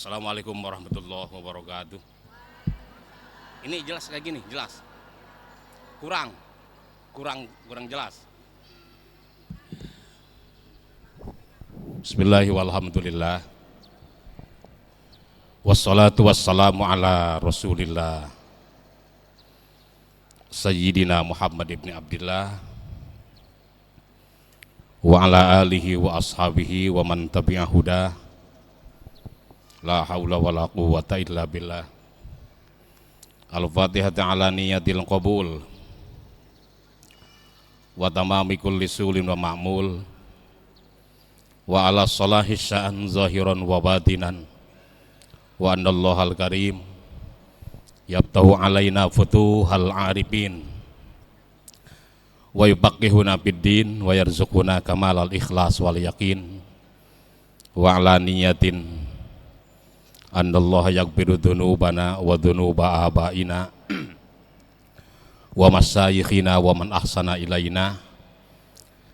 Assalamualaikum warahmatullahi wabarakatuh. Ini jelas kayak gini, jelas. Kurang, kurang jelas. Bismillahirrahmanirrahim. Wassalatu wassalamu ala Rasulillah Sayyidina Muhammad ibn Abdillah wa ala alihi wa ashabihi wa man tabi'ah huda. La haula wa la quwwata illa billah. Al-Fatihah ta'ala niyatil qabul wa tamami kulli sulin wa ma'mul wa ala salahi sya'an zahiran wa batinan wa annallahal karim yabtahu alaina futuhal arifin wa yubaqihuna biddin wa yarzuquna kamalal ikhlas wal yaqin wa ala niyatin annallaha yaghfiru dzunubana wa dzunuba abaina wa masyayikhina wa man ahsana ilaina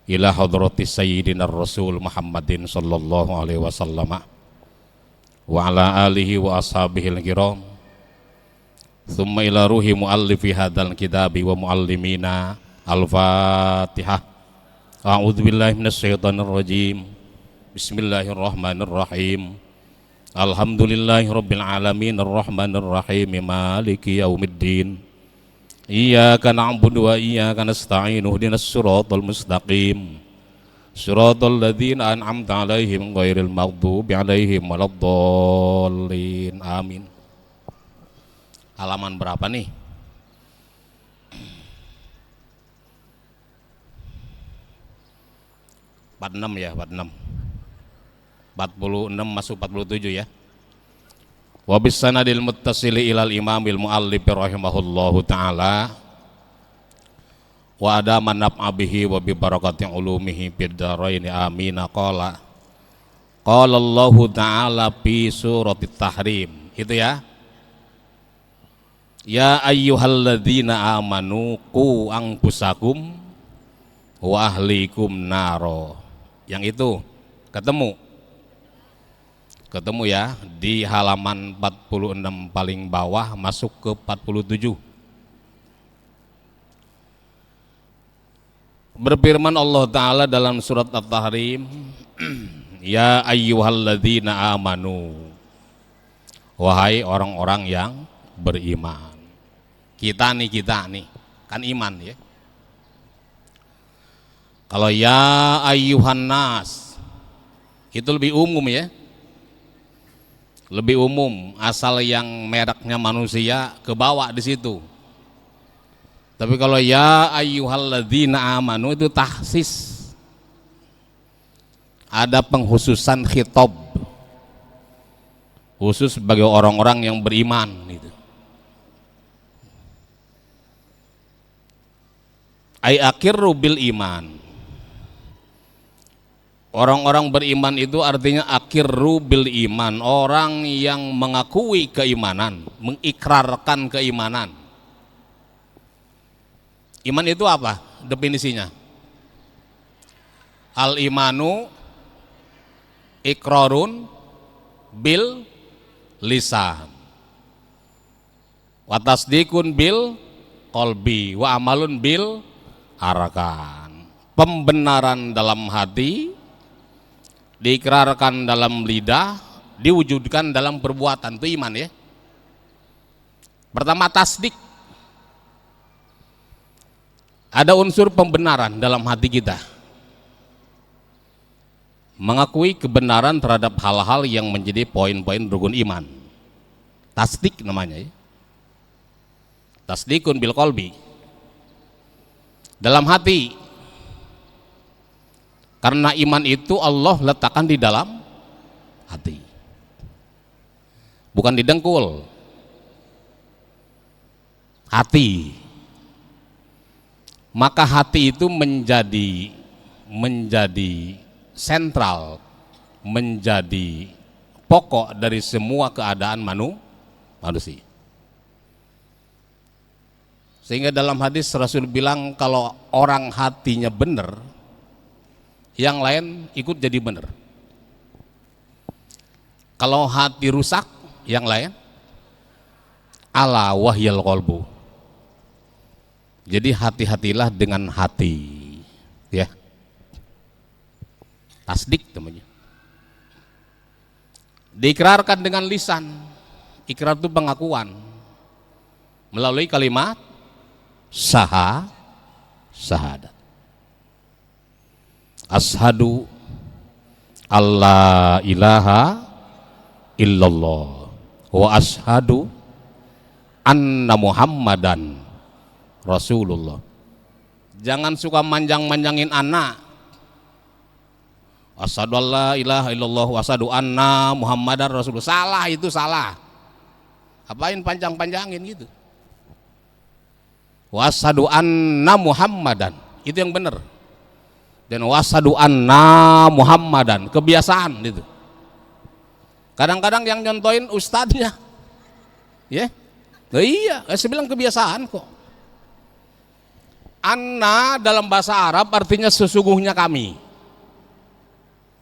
ila hadratis sayyidina rasul Muhammadin sallallahu alaihi wasallam wa ala alihi wa ashabihi al-kiram thumma ila ruhi muallifi hadzal kitabi wa muallimina al-fatihah. A'udzu billahi minasyaitonir rajim. Bismillahirrahmanirrahim. Alhamdulillahi rabbil alamin arrahmanir rahim maliki yaumiddin. Iyyaka na'budu wa iyyaka nasta'in ihdinas siratal mustaqim. Siratal ladzina an'amta 'alaihim ghairil maghdubi 'alaihim waladdallin. Amin. Halaman berapa nih? Empat enam ya, 46. 46 masuk 47 ya. Wa bis sanadil muttasili ilal imamil muallif rahimahullahu taala wa ada manab abihi wa bi barakati ulumihi fid dharain amin. Qala Allahu ta'ala fi suratit tahrim. Itu ya. Ya ayyuhalladzina amanu qu anfusakum wa ahlikum naro. Yang itu ketemu ya di halaman 46 paling bawah masuk ke 47. Berfirman Allah Ta'ala dalam surat At-Tahrim, ya ayyuhalladzina amanu, wahai orang-orang yang beriman. Kita nih kan iman ya. Kalau ya ayyuhan nas itu lebih umum ya, lebih umum, asal yang mereknya manusia kebawa di situ. Tapi kalau ya ayyuhalladzina amanu itu tahsis, ada penghususan khitab khusus bagi orang-orang yang beriman gitu. Ai akirru bil iman. Orang-orang beriman itu artinya akirru bil iman, orang yang mengakui keimanan, mengikrarkan keimanan. Iman itu apa definisinya? Al imanu ikrarun bil lisan wa tasdikun bil qalbi wa amalun bil arkan. Pembenaran dalam hati, diikrarkan dalam lidah, diwujudkan dalam perbuatan. Itu iman ya. Pertama tasdik, ada unsur pembenaran dalam hati kita, mengakui kebenaran terhadap hal-hal yang menjadi poin-poin rukun iman. Tasdik namanya ya. Tasdikun bil qalbi, dalam hati. Karena iman itu Allah letakkan di dalam hati, bukan di dengkul. Hati. Maka hati itu menjadi sentral, menjadi pokok dari semua keadaan manusia. Sehingga dalam hadis Rasul bilang kalau orang hatinya benar, yang lain ikut jadi benar. Kalau hati rusak, yang lain ala wahyal qalbu. Jadi hati-hatilah dengan hati, ya. Tasdik namanya. Diikrarkan dengan lisan. Ikrar itu pengakuan melalui kalimat syahadat. Ashadu alla ilaha illallah wa ashadu anna muhammadan rasulullah. Jangan suka manjang-manjangin anak. Asyhadu alla ilaha illallah wa asyhadu anna muhammadar rasulullah. Salah, itu salah. Apain panjang-panjangin gitu. Wa asyhadu anna muhammadan, itu yang benar. Dan wa asyhadu anna muhammadan, kebiasaan itu. Kadang-kadang yang nyontoin ustadznya. Ya. Nah, iya, saya bilang kebiasaan kok. Anna dalam bahasa Arab artinya sesungguhnya kami.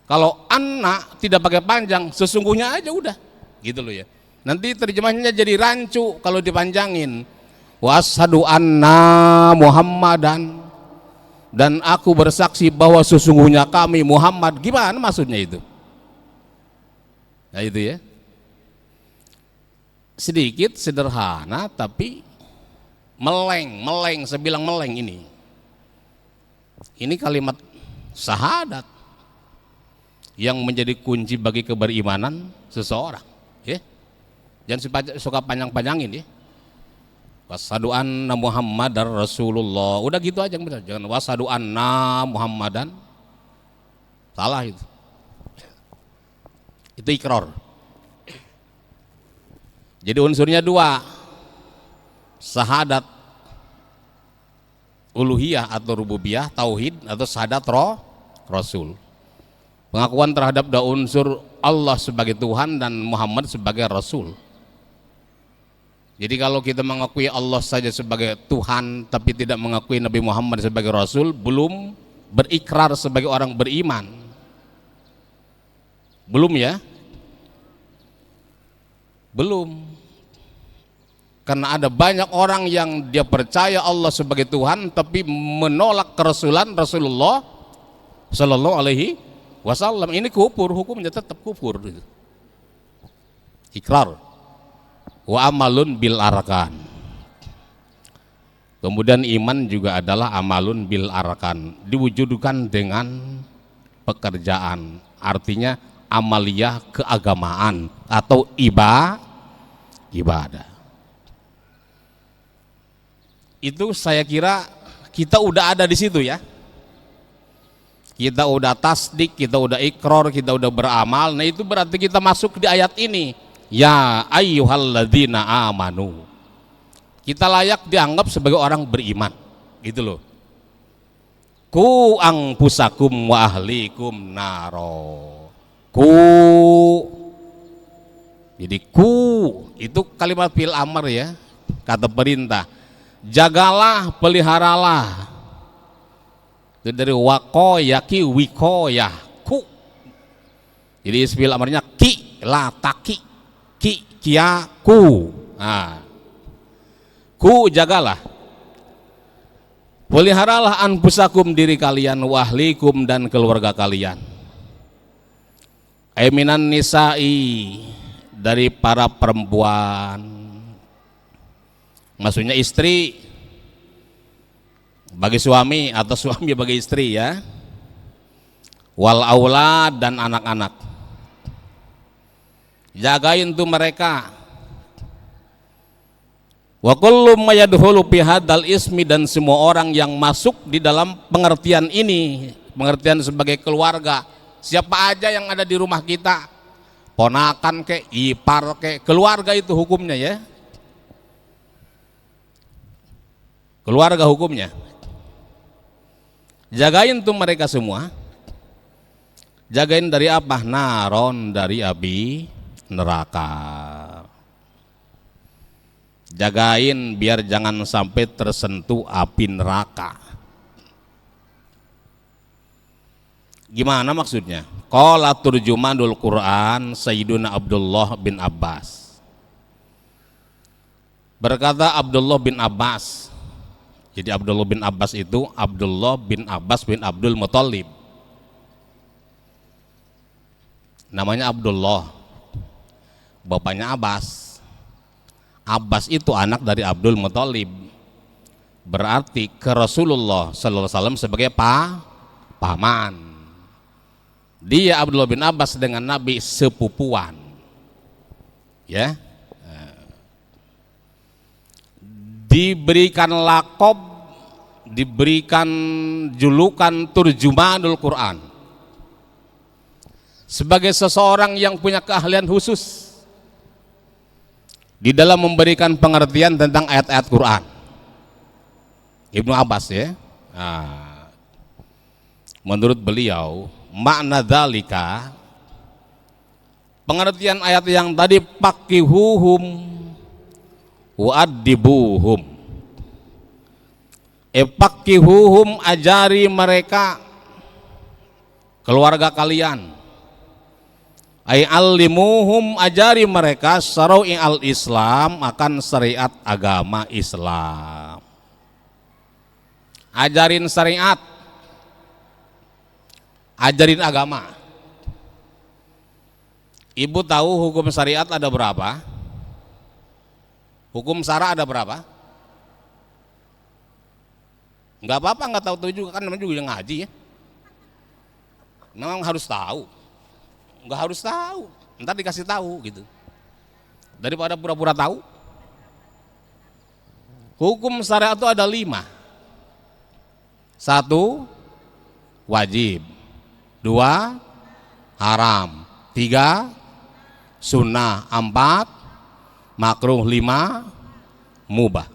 Kalau anna tidak pakai panjang, sesungguhnya aja udah. Gitu loh ya. Nanti terjemahnya jadi rancu kalau dipanjangin. Wa asyhadu anna muhammadan, dan aku bersaksi bahwa sesungguhnya kami Muhammad. Gimana maksudnya itu? Nah itu ya. Sedikit sederhana tapi meleng, saya bilang meleng ini. Ini kalimat syahadat yang menjadi kunci bagi keberimanan seseorang, ya. Jangan suka panjang-panjangin, ya. Wasyhadu anna muhammadar rasulullah. Udah gitu aja, benar. Jangan wasyhadu anna muhammadan. Salah itu. Itu ikrar. Jadi unsurnya dua. Syahadat uluhiyah atau rububiyah, tauhid, atau syahadat rasul. Pengakuan terhadap dua unsur Allah sebagai Tuhan dan Muhammad sebagai rasul. Jadi kalau kita mengakui Allah saja sebagai Tuhan tapi tidak mengakui Nabi Muhammad sebagai Rasul, belum berikrar sebagai orang beriman. Belum, ya. Belum. Karena ada banyak orang yang dia percaya Allah sebagai Tuhan tapi menolak kerasulan Rasulullah Sallallahu Alaihi Wasallam. Ini kufur, hukumnya tetap kufur. Ikrar. Wa amalun bil arkan. Kemudian iman juga adalah amalun bil arkan, diwujudkan dengan pekerjaan, artinya amaliyah keagamaan atau ibadah. Itu saya kira kita udah ada di situ, ya. Kita udah tasdik, kita udah ikrar, kita udah beramal. Nah itu berarti kita masuk di ayat ini. Ya ayyuhalladzina amanu. Kita layak dianggap sebagai orang beriman, gitu loh. Ku angpusakum wa ahlikum naro. Jadi ku itu kalimat fi'il amr, ya, kata perintah. Jagalah, peliharalah. Itu dari waqoyaki wikoyah, ku. Jadi fi'il amrnya ki, la taki. Kia ku. Nah, ku jagalah, peliharalah anfusakum diri kalian, wahlikum dan keluarga kalian. Minan nisa'i dari para perempuan, maksudnya istri bagi suami atau suami bagi istri, ya. Wal aulad dan anak-anak. Jagain tuh mereka. Wa kullu may yadkhulu fi hadzal ismi, dan semua orang yang masuk di dalam pengertian ini, pengertian sebagai keluarga. Siapa aja yang ada di rumah kita, ponakan kek, ipar kek, keluarga itu hukumnya, ya. Keluarga hukumnya. Jagain tuh mereka semua. Jagain dari apa? Naron, dari api neraka. Jagain biar jangan sampai tersentuh api neraka. Gimana maksudnya? Qala turjumanul Quran Sayyiduna Abdullah bin Abbas. Berkata Abdullah bin Abbas. Jadi Abdullah bin Abbas itu Abdullah bin Abbas bin Abdul Muthalib. Namanya Abdullah, bapaknya Abbas. Abbas itu anak dari Abdul Muthalib. Berarti ke Rasulullah sallallahu alaihi wasallam sebagai paman. Dia Abdullah bin Abbas dengan Nabi sepupuan. Ya. Diberikan lakob, diberikan julukan turjumanul Quran sebagai seseorang yang punya keahlian khusus di dalam memberikan pengertian tentang ayat-ayat Quran. Ibnu Abbas ya. Nah, menurut beliau makna dzalika, pengertian ayat yang tadi paqihuhum wa'addibuhum, paqihuhum, ajari mereka, keluarga kalian, allimuhum, ajari mereka syara'i al-Islam, akan syariat agama Islam. Ajarin syariat, ajarin agama. Ibu tahu hukum syariat ada berapa? Hukum syara ada berapa? Enggak apa-apa, enggak tahu juga kan, namanya juga yang ngaji ya. Memang harus tahu. Enggak harus tahu, ntar dikasih tahu gitu. Daripada pura-pura tahu. Hukum syariat itu ada 5. 1 wajib, 2 haram, 3 sunnah, 4 makruh, 5 mubah.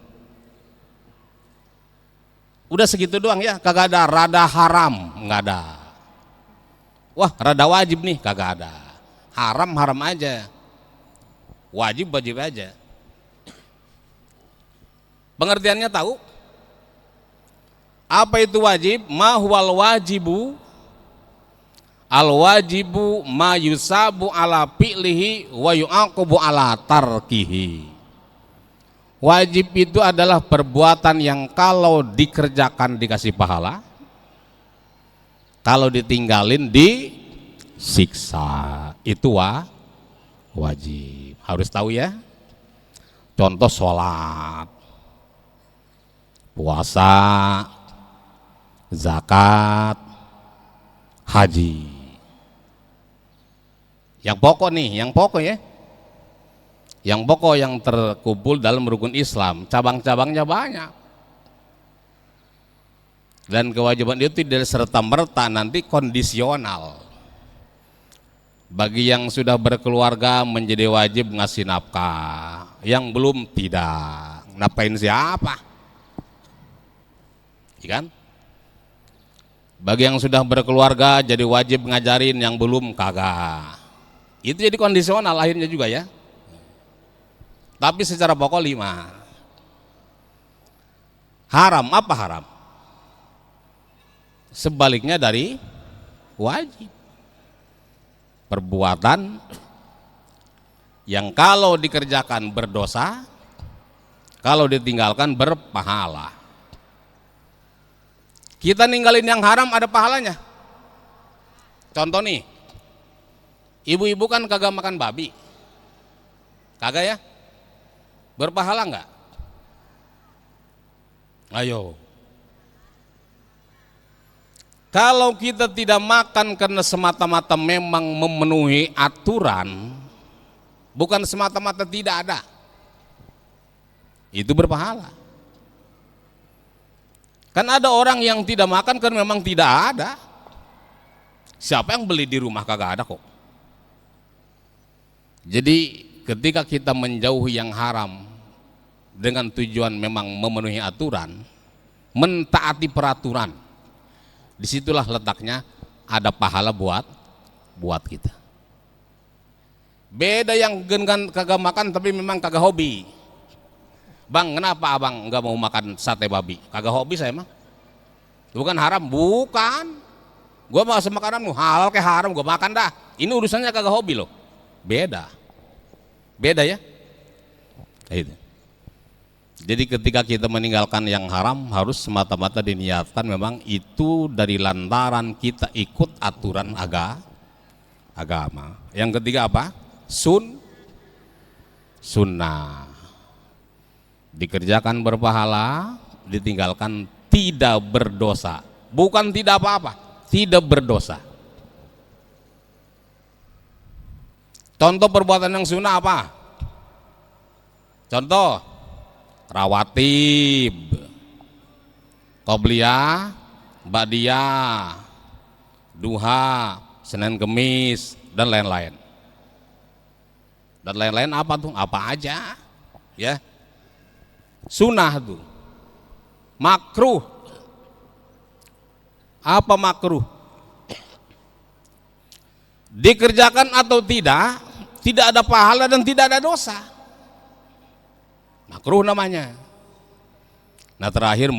Udah segitu doang ya, kagak ada rada haram, nggak ada. Wah, rada wajib nih, kagak ada. Haram aja, wajib aja. Pengertiannya tahu? Apa itu wajib? Ma huwal wajibu, al wajibu ma yusabu ala fi'lihi wa yu'aqabu ala tarkihi. Wajib itu adalah perbuatan yang kalau dikerjakan dikasih pahala, kalau ditinggalin disiksa. Itu wajib. Harus tahu ya. Contoh sholat, puasa, zakat, haji. Yang pokok nih, yang pokok ya. Yang pokok yang terkumpul dalam rukun Islam, cabang-cabangnya banyak. Dan kewajiban itu tidak serta-merta, nanti kondisional. Bagi yang sudah berkeluarga menjadi wajib ngasih nafkah, yang belum tidak. Nafkahin siapa? Ikan? Bagi yang sudah berkeluarga jadi wajib ngajarin, yang belum kagak. Itu jadi kondisional akhirnya juga ya. Tapi secara pokok 5. Haram, apa haram? Sebaliknya dari wajib. Perbuatan yang kalau dikerjakan berdosa, kalau ditinggalkan berpahala. Kita ninggalin yang haram ada pahalanya. Contoh nih, ibu-ibu kan kagak makan babi, kagak ya? Berpahala enggak? Ayo. Kalau kita tidak makan karena semata-mata memang memenuhi aturan, bukan semata-mata tidak ada, itu berpahala. Kan ada orang yang tidak makan karena memang tidak ada. Siapa yang beli di rumah? Kagak ada kok. Jadi ketika kita menjauhi yang haram dengan tujuan memang memenuhi aturan, mentaati peraturan, disitulah letaknya ada pahala buat kita. Beda yang gengan kagak makan tapi memang kagak hobi. Bang, kenapa abang nggak mau makan sate babi? Kagak hobi saya mah. Bukan haram, bukan. Gua mau makananmu halal kayak haram, gua makan dah. Ini urusannya kagak hobi loh. Beda. Beda ya. Itu. Jadi ketika kita meninggalkan yang haram harus semata-mata diniatkan memang itu dari lantaran kita ikut aturan agama. Yang ketiga apa? Sunnah. Dikerjakan berpahala, ditinggalkan tidak berdosa. Bukan tidak apa-apa, tidak berdosa. Contoh perbuatan yang sunnah apa? Contoh rawatib, qobliyah, ba'diyah, duha, Senin Kemis, dan lain-lain. Dan lain-lain apa tuh? Apa aja? Ya. Sunnah tuh. Makruh. Apa makruh? Dikerjakan atau tidak ada pahala dan tidak ada dosa. Makruh namanya. Nah terakhir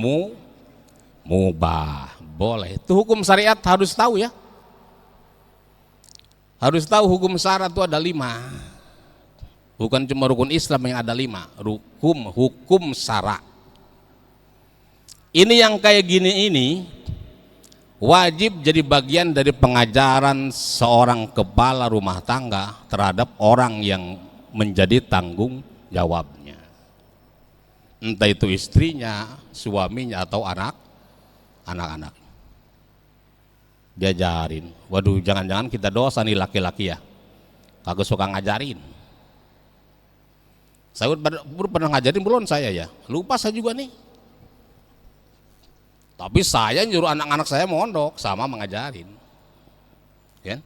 mubah, boleh. Itu hukum syariat harus tahu ya. Harus tahu hukum syariat itu ada 5. Bukan cuma rukun Islam yang ada 5. Hukum syara. Ini yang kayak gini ini wajib jadi bagian dari pengajaran seorang kepala rumah tangga terhadap orang yang menjadi tanggung jawabnya. Entah itu istrinya, suaminya, atau anak-anak. Diajarin. Waduh, jangan-jangan kita dosa nih laki-laki ya. Kagak suka ngajarin. Saya pernah ngajarin belum saya ya? Lupa saya juga nih. Tapi saya nyuruh anak-anak saya mondok sama mengajarin. Ya?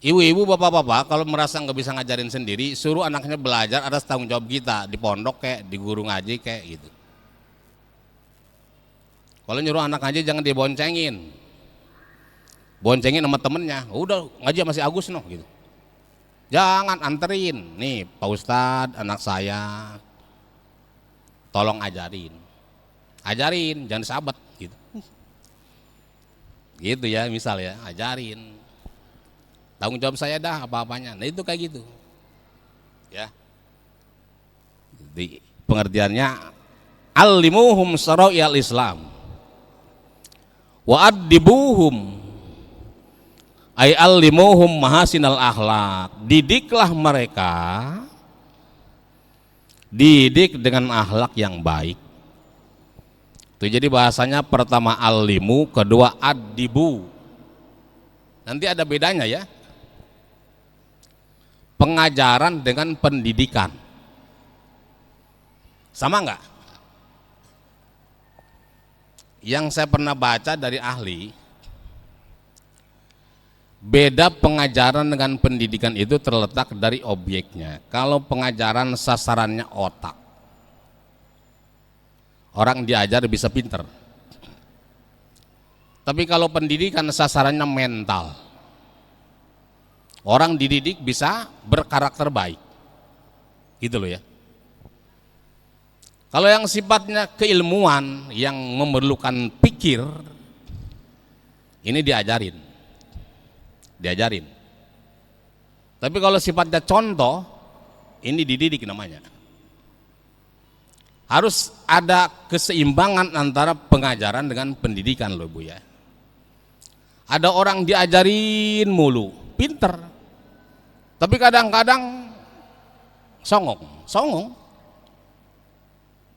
Ibu-ibu, bapak-bapak kalau merasa nggak bisa ngajarin sendiri, suruh anaknya belajar atas tanggung jawab kita di pondok kayak di guru ngaji kayak gitu. Kalau nyuruh anak ngaji jangan diboncengin, boncengin sama temennya. Udah ngaji masih Agus noh gitu. Jangan anterin, nih Pak Ustadz anak saya, tolong ajarin, jangan sahabat gitu. Gitu ya misal ya, ajarin. Tanggung jawab saya dah apa-apanya. Nah itu kayak gitu ya. Di pengertiannya allimuhum syara'i'al Islam wa addibuhum ay allimuhum mahasinal akhlak. Didiklah mereka, didik dengan akhlak yang baik. Itu jadi bahasanya pertama allimu, kedua addibu. Nanti ada bedanya ya. Pengajaran dengan pendidikan sama enggak? Yang saya pernah baca dari ahli, beda pengajaran dengan pendidikan itu terletak dari objeknya. Kalau pengajaran sasarannya otak, orang diajar bisa pinter. Tapi kalau pendidikan sasarannya mental, orang dididik bisa berkarakter baik, gitu loh ya. Kalau yang sifatnya keilmuan yang memerlukan pikir, ini diajarin. Tapi kalau sifatnya contoh, ini dididik namanya. Harus ada keseimbangan antara pengajaran dengan pendidikan loh Bu ya. Ada orang diajarin mulu, pinter. Tapi kadang-kadang songong,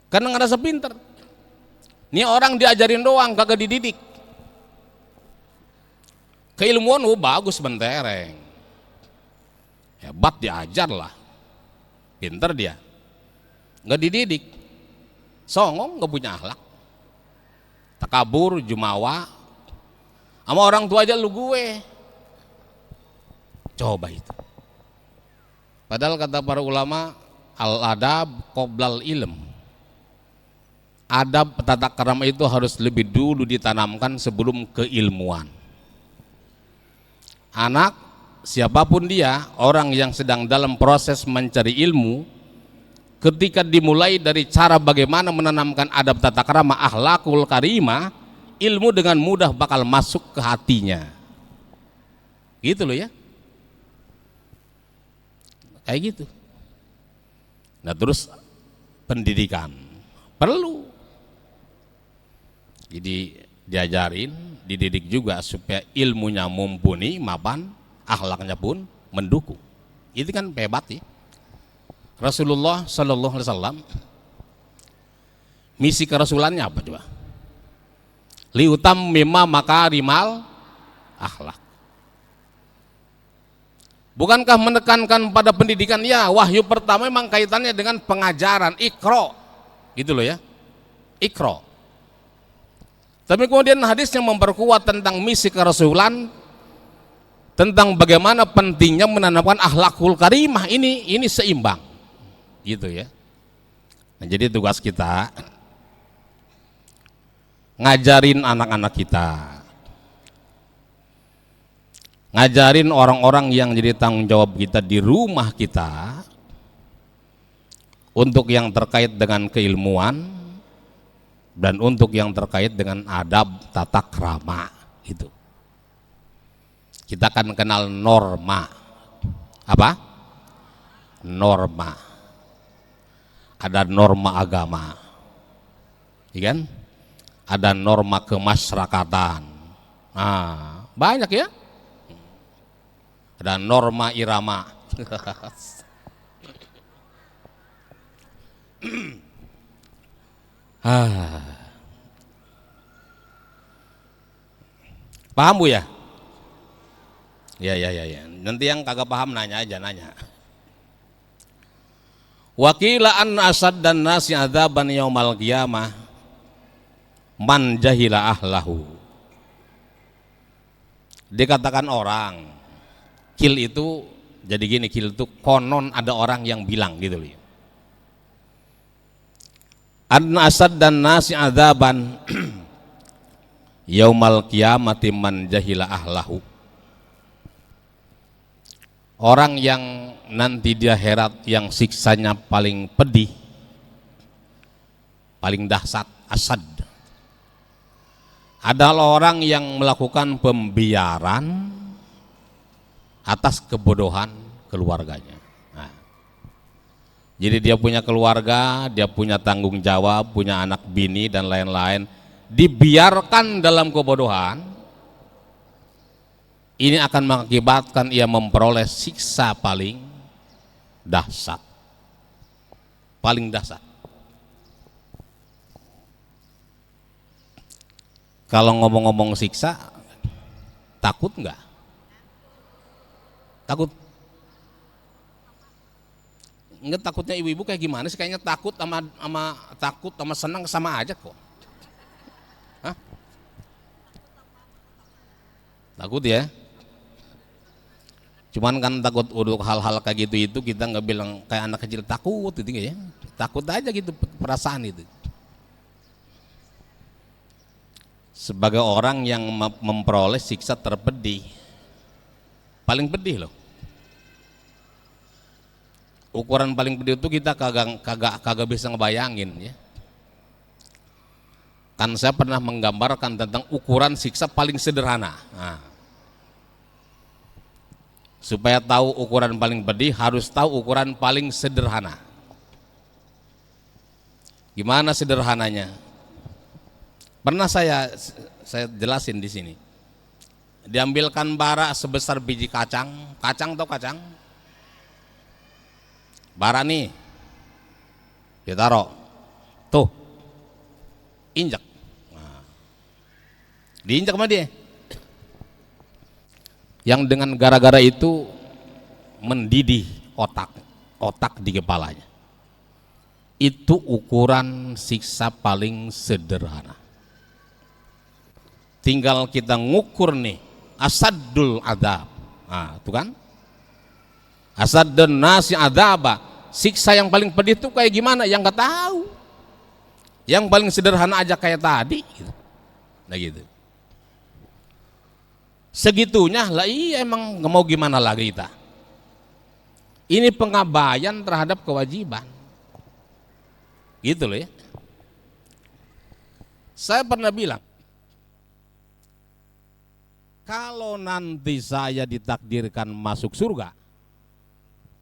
karena ngerasa pinter. Ini orang diajarin doang, kagak dididik. Keilmuan bagus bentereng, hebat diajar lah, pinter dia, nggak dididik, songong, nggak punya akhlak, takabur, jumawa, sama orang tua aja lu gue. Coba itu. Padahal kata para ulama, al-adab qoblal ilm. Adab tata krama itu harus lebih dulu ditanamkan sebelum keilmuan. Anak siapapun dia, orang yang sedang dalam proses mencari ilmu, ketika dimulai dari cara bagaimana menanamkan adab tata krama akhlakul karimah, ilmu dengan mudah bakal masuk ke hatinya. Gitu loh ya. Kayak gitu. Nah terus pendidikan perlu. Jadi diajarin, dididik juga supaya ilmunya mumpuni, mapan, akhlaknya pun mendukung. Itu kan hebat ya. Rasulullah Shallallahu Alaihi Wasallam misi kerasulannya apa coba? Liutam mimma makarimal akhlak. Bukankah menekankan pada pendidikan? Ya, wahyu pertama memang kaitannya dengan pengajaran, ikro, gitu loh ya, ikro. Tapi kemudian hadis yang memperkuat tentang misi kerasulan, tentang bagaimana pentingnya menanamkan akhlakul karimah, ini seimbang, gitu ya. Nah, jadi tugas kita ngajarin anak-anak kita, ngajarin orang-orang yang jadi tanggung jawab kita di rumah kita untuk yang terkait dengan keilmuan dan untuk yang terkait dengan adab tata krama itu. Kita akan kenal norma. Apa? Norma. Ada norma agama. Iya kan? Ada norma kemasyarakatan. Nah, banyak ya. Ada norma irama. Paham Bu ya? Ya. Nanti yang kagak paham nanya aja nanya. Wakila an asad dan nasi adzaban yaumal qiyamah man jahila ahlahu. Dikatakan orang kil itu jadi gini, kil itu konon ada orang yang bilang gitu loh. An asad dan nasi adzaban yaumal qiyamati man jahila ahlahu. Orang yang nanti di akhirat yang siksanya paling pedih, paling dahsyat, asad, adalah orang yang melakukan pembiaran atas kebodohan keluarganya. Nah, jadi dia punya keluarga, dia punya tanggung jawab, punya anak bini dan lain-lain, dibiarkan dalam kebodohan. Ini akan mengakibatkan ia memperoleh siksa paling dahsyat. Paling dahsyat. Kalau ngomong-ngomong siksa, takut enggak? Takut? Enggak, takutnya ibu-ibu kayak gimana sih? Kayaknya takut sama senang sama aja kok. Hah? Takut ya? Cuman kan takut untuk hal-hal kayak gitu itu kita nggak bilang kayak anak kecil takut gitu ya. Takut aja gitu perasaan itu. Sebagai orang yang memperoleh siksa terpedih, paling pedih loh. Ukuran paling pedih itu kita kagak bisa ngebayangin ya. Kan saya pernah menggambarkan tentang ukuran siksa paling sederhana. Nah, supaya tahu ukuran paling pedih harus tahu ukuran paling sederhana. Gimana sederhananya? Pernah saya jelasin di sini. Diambilkan bara sebesar biji kacang, tahu kacang? Bara nih, ditaruh, tuh, injak, nah, diinjak sama dia. Yang dengan gara-gara itu mendidih otak di kepalanya. Itu ukuran siksa paling sederhana. Tinggal kita ngukur nih asadul adzab. Nah, itu kan? Asadun nasi adzaba. Siksa yang paling pedih itu kayak gimana? Yang nggak tahu. Yang paling sederhana aja kayak tadi gitu. Nah gitu. Segitunya lah, iya emang nggak mau gimana lagi kita. Ini pengabaian terhadap kewajiban. Gitu loh ya. Saya pernah bilang, Kalau nanti saya ditakdirkan masuk surga,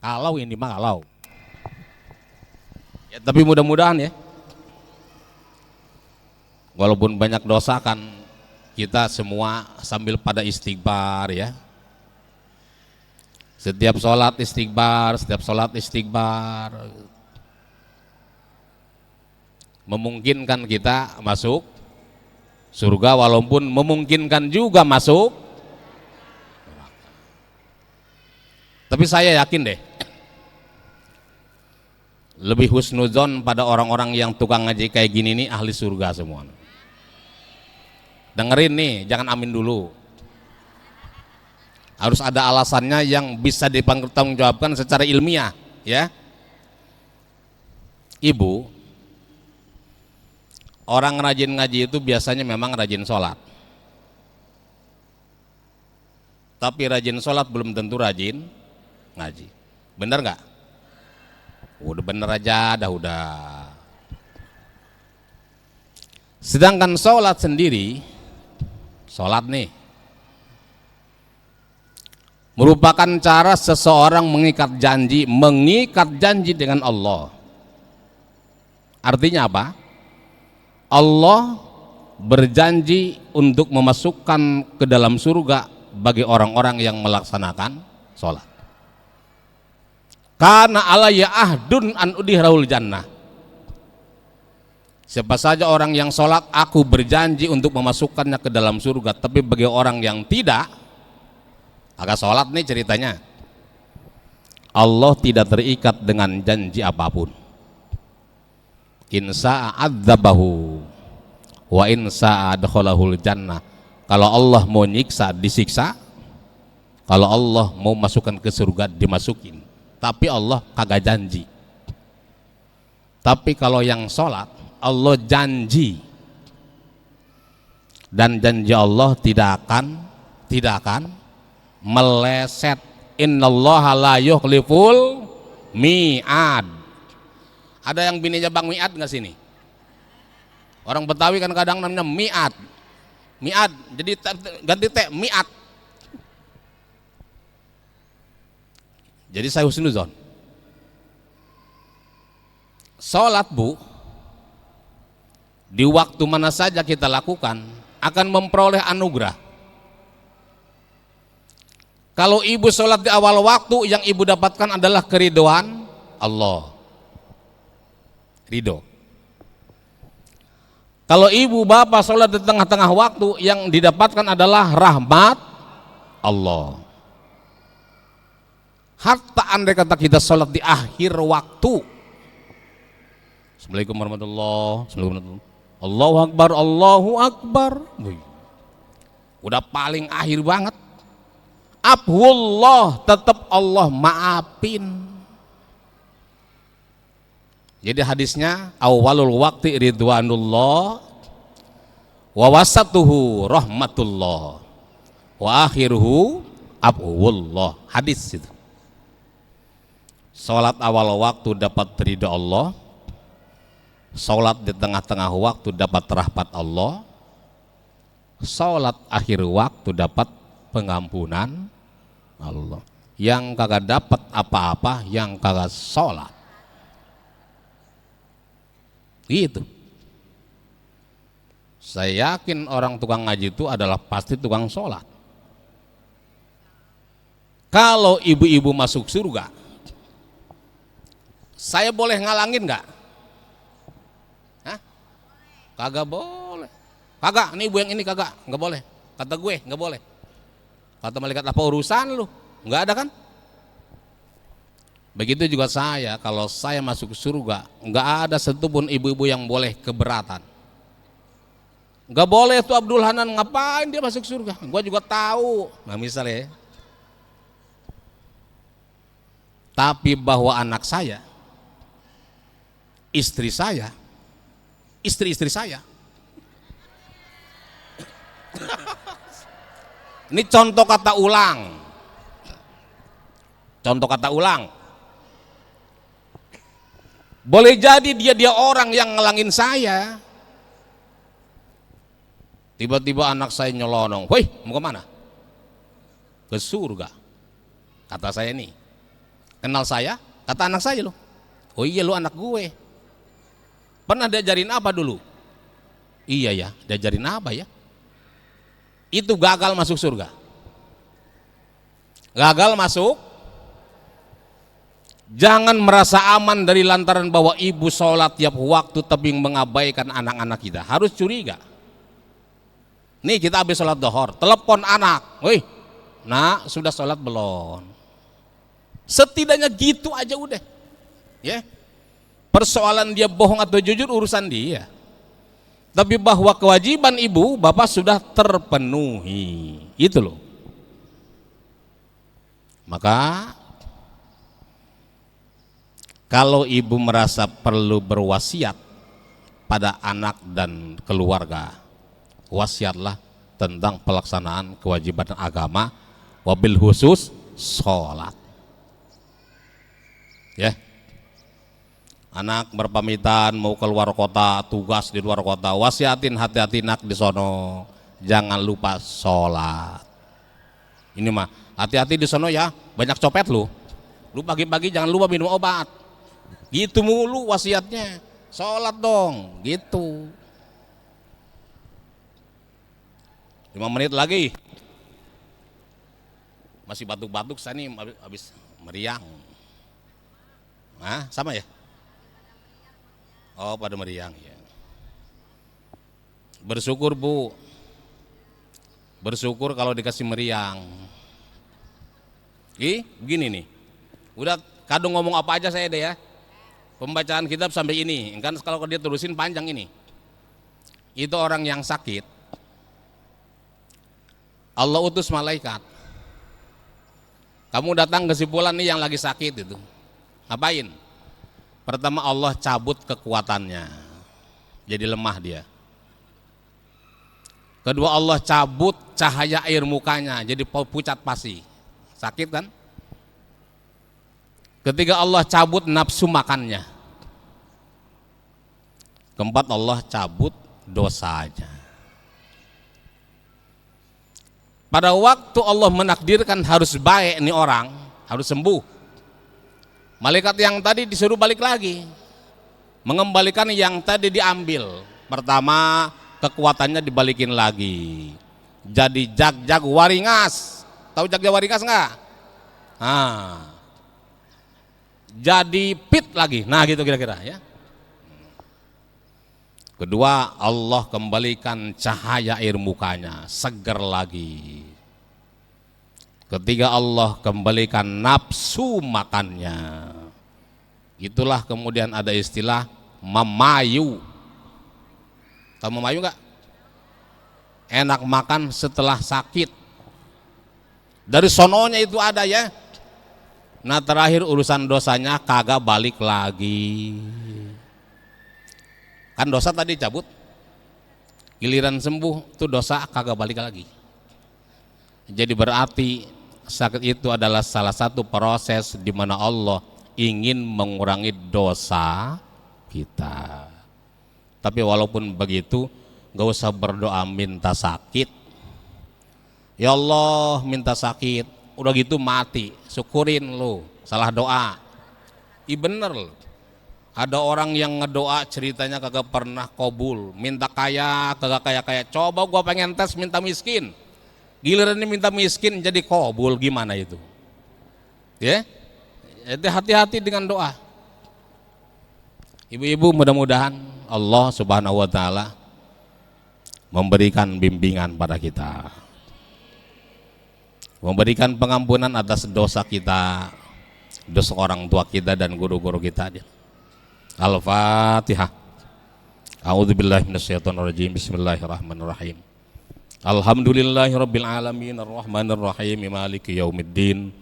kalau ini mah kalau. Ya, tapi mudah-mudahan ya. Walaupun banyak dosa kan kita semua sambil pada istighfar ya. Setiap sholat istighfar. Memungkinkan kita masuk surga, walaupun memungkinkan juga masuk neraka. Tapi saya yakin deh, lebih husnuzon pada orang-orang yang tukang ngaji kayak gini nih ahli surga semua. Dengerin nih, jangan amin dulu. Harus ada alasannya yang bisa dipertanggungjawabkan secara ilmiah, ya. Ibu, orang rajin ngaji itu biasanya memang rajin sholat. Tapi rajin sholat belum tentu rajin ngaji. Bener nggak? Udah bener aja, udah. Sedangkan sholat sendiri, sholat nih, merupakan cara seseorang mengikat janji dengan Allah. Artinya apa? Allah berjanji untuk memasukkan ke dalam surga bagi orang-orang yang melaksanakan sholat. Karena alayya ahdun an udhirahul jannah. Siapa saja orang yang sholat, aku berjanji untuk memasukkannya ke dalam surga. Tapi bagi orang yang tidak, agak sholat nih ceritanya, Allah tidak terikat dengan janji apapun. Insa adzabahu wa insa adkhalahul jannah. Kalau Allah mau nyiksa, disiksa. Kalau Allah mau masukkan ke surga, dimasukin. Tapi Allah kagak janji. Tapi kalau yang sholat, Allah janji, dan janji Allah tidak akan meleset. Innallaha la yukhliful mi'ad. Ada yang bininya Bang Mi'ad nggak sini? Orang Betawi kan kadang namanya mi'ad. Mi'ad, jadi ganti teh mi'ad. Jadi saya husnuzon. Sholat, Bu, di waktu mana saja kita lakukan akan memperoleh anugerah. Kalau ibu sholat di awal waktu, yang ibu dapatkan adalah keridhaan Allah, ridho. Kalau ibu bapak sholat di tengah-tengah waktu, yang didapatkan adalah rahmat Allah. Hatta andai kata kita sholat di akhir waktu, Assalamualaikum warahmatullahi wabarakatuh, Allahu Akbar, Allahu Akbar, udah paling akhir banget, afwullah, tetap Allah maafin. Jadi hadisnya awalul waqti ridwanullah wa wasatuhu rahmatullah wa akhiruhu afwullah. Hadis itu. Salat awal waktu dapat ridha Allah, salat di tengah-tengah waktu dapat rahmat Allah, salat akhir waktu dapat pengampunan Allah. Yang kagak dapat apa-apa yang kagak sholat. Gitu. Saya yakin orang tukang ngaji itu adalah pasti tukang sholat. Kalau ibu-ibu masuk surga, saya boleh ngalangin nggak? Hah? Kagak boleh. Kagak, ini ibu yang ini kagak, nggak boleh. Kata gue nggak boleh. Kata malaikat, apa urusan lu? Nggak ada kan? Begitu juga saya, kalau saya masuk surga, nggak ada satupun ibu-ibu yang boleh keberatan. Nggak boleh tuh Abdul Hanan, ngapain dia masuk surga? Gua juga tahu. Nah misalnya, tapi bahwa anak saya, istri saya, istri-istri saya, ini contoh kata ulang. Contoh kata ulang. Boleh jadi dia orang yang ngelangin saya. Tiba-tiba anak saya nyelonong, "Woi, mau kemana?" ke surga. Kata saya nih, kenal saya? Kata anak saya loh. Oh iya, lu anak gue. Pernah diajarin apa dulu? Iya ya, diajarin apa ya? Itu gagal masuk surga. Gagal masuk. Jangan merasa aman dari lantaran bahwa ibu sholat tiap waktu tapi mengabaikan anak-anak kita. Harus curiga. Nih kita habis sholat dohor, telepon anak, wih, nak sudah sholat belum? Setidaknya gitu aja udah. Ya, persoalan dia bohong atau jujur urusan dia. Tapi bahwa kewajiban ibu bapak sudah terpenuhi, itu loh. Maka kalau ibu merasa perlu berwasiat pada anak dan keluarga, wasiatlah tentang pelaksanaan kewajiban agama, wabil khusus sholat. Ya, anak berpamitan mau keluar kota, tugas di luar kota, wasiatin hati-hati nak di sono, jangan lupa sholat. Ini mah hati-hati di sono ya, banyak copet lu pagi-pagi jangan lupa minum obat, gitu mulu wasiatnya. Sholat dong, gitu. 5 menit lagi, masih batuk-batuk saya nih, habis meriang. Nah, sama ya? Oh, pada meriang ya. Bersyukur Bu, bersyukur kalau dikasih meriang. Begini nih, udah kadung ngomong apa aja saya deh ya. Pembacaan kitab sampai ini, kan kalau dia terusin panjang ini. Itu orang yang sakit, Allah utus malaikat. Kamu datang kesimpulan nih yang lagi sakit itu. Ngapain? Pertama Allah cabut kekuatannya, jadi lemah dia. Kedua Allah cabut cahaya air mukanya, jadi pucat pasi. Sakit kan? Ketiga Allah cabut nafsu makannya. Keempat Allah cabut dosanya. Pada waktu Allah menakdirkan harus baik nih orang, harus sembuh, malaikat yang tadi disuruh balik lagi, mengembalikan yang tadi diambil. Pertama kekuatannya dibalikin lagi, jadi jag-jag waringas. Tahu jag-jag waringas nggak? Nah, jadi pit lagi. Nah gitu kira-kira ya. Kedua Allah kembalikan cahaya air mukanya, seger lagi. Ketiga Allah kembalikan nafsu makannya. Itulah kemudian ada istilah memayu. Tahu memayu nggak? Enak makan setelah sakit. Dari sononya itu ada ya. Nah terakhir urusan dosanya kagak balik lagi. Kan dosa tadi cabut, giliran sembuh tuh dosa kagak balik lagi. Jadi berarti sakit itu adalah salah satu proses di mana Allah ingin mengurangi dosa kita. Tapi walaupun begitu, gak usah berdoa minta sakit. Ya Allah minta sakit, udah gitu mati, syukurin lu, salah doa. Bener loh. Ada orang yang ngedoa ceritanya kagak pernah kabul, minta kaya kagak kaya-kaya. Coba gua pengen tes minta miskin, giliran ini minta miskin jadi kabul, gimana itu? Ya, jadi hati-hati dengan doa. Ibu-ibu mudah-mudahan Allah Subhanahu Wa Taala memberikan bimbingan pada kita, memberikan pengampunan atas dosa kita, dosa orang tua kita dan guru-guru kita. Al-Fatihah. A'udzubillahi minasyaitonirrajim. Bismillahirrahmanirrahim. Alhamdulillahirabbil alamin arrahmanir rahim maliki yaumiddin.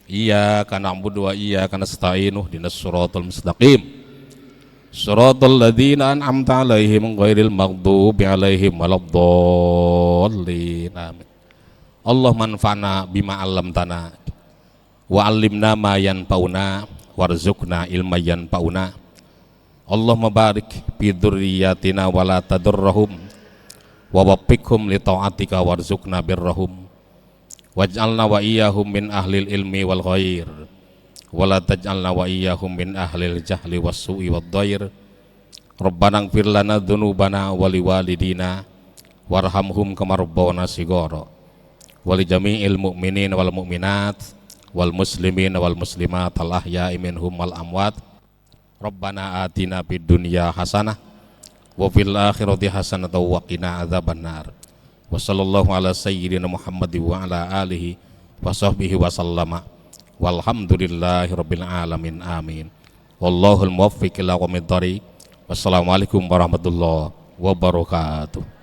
Iyyaka na'budu wa iyyaka nasta'in ihdinas siratal mustaqim. Siratal ladzina an'amta 'alaihim ghairil maghdubi 'alaihim waladdallin. Amin. Allah manfa'na bima 'allamtana wa 'allimna ma yanfa'una warzuqna ilman yanfa'una. Allahumma barik fi dzurriyyatina wa la tadurrahum wa waffiqhum li ta'atika warzuqna birrahum waj'alna wa iyyahum min ahlil ilmi wal khair wala taj'alna wa iyyahum min ahlil jahli was su'i wad dhair. Rabbana ighfir lana dzunubana wa liwalidina warhamhum kama rabbawna shighara wa li jami'il mu'minin wal mu'minat wal muslimin wal muslimat al ahya'i minhum wal amwat. Rabbana atina fid dunya hasanah wa fil akhirati hasanah wa qina adzabannar. Wa sallallahu ala sayyidina Muhammad wa ala alihi wa sahbihi wa sallama walhamdulillahi rabbil alamin amin. Wallahul muwaffiq ila aqwamit thoriq. Wassalamualaikum warahmatullahi wabarakatuh.